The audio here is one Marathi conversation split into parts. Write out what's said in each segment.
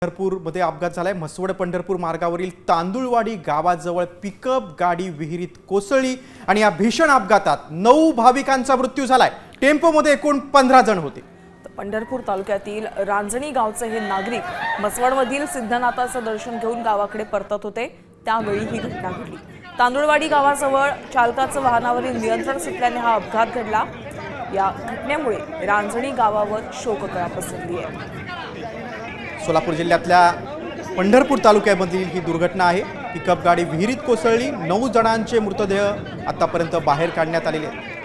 पंढरपूरमध्ये अपघात झालाय। म्हसवड पंढरपूर मार्गावरील तांदुळवाडी गावाजवळ पिकअप गाडी विहिरीत कोसळली आणि या भीषण अपघातात 9 भाविकांचा मृत्यू झालाय। टेम्पोमध्ये एकूण 15 जण होते। पंढरपूर तालुक्यातील रांजणी गावचे हे नागरिक म्हसवडमधील सिद्धनाथाचं दर्शन घेऊन गावाकडे परतत होते, त्यावेळी ही घटना घडली। तांदुळवाडी गावाजवळ चालकाचं वाहनावरील नियंत्रण सुटल्याने हा अपघात घडला। या घटनेमुळे रांजणी गावावर शोककळा पसरली आहे। सोलापूर जिल्ह्यातल्या पंढरपूर तालुक्यामधील ही दुर्घटना आहे। पिकअप गाडी विहिरीत कोसळली। 9 जणांचे मृतदेह आतापर्यंत बाहेर काढण्यात आलेले आहेत।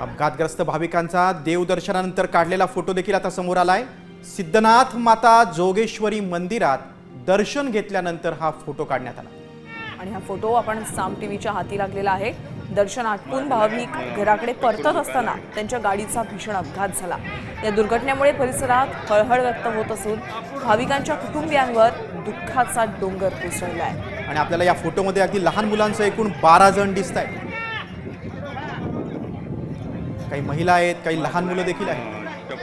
अपघातग्रस्त भाविकांचा देवदर्शनानंतर काढलेला फोटो देखील आता समोर आलाय। सिद्धनाथ माता जोगेश्वरी मंदिरात दर्शन घेतल्यानंतर हा फोटो काढण्यात आला आणि हा फोटो आपण साम टीव्हीच्या हाती लागलेला आहे। दर्शन आटपून भाविक घराकडे परतत असताना त्यांच्या गाडीचा भीषण अपघात झाला। या दुर्घटनेमुळे परिसरात हळहळ व्यक्त होत असून भाविकांच्या कुटुंबियांवर दुःखाचा डोंगर कोसळला आहे। आणि आपल्याला या फोटोमध्ये अगदी लहान मुलांसह एकूण 12 जण दिसत आहेत। काही महिला आहेत, काही लहान मुलं देखील आहेत।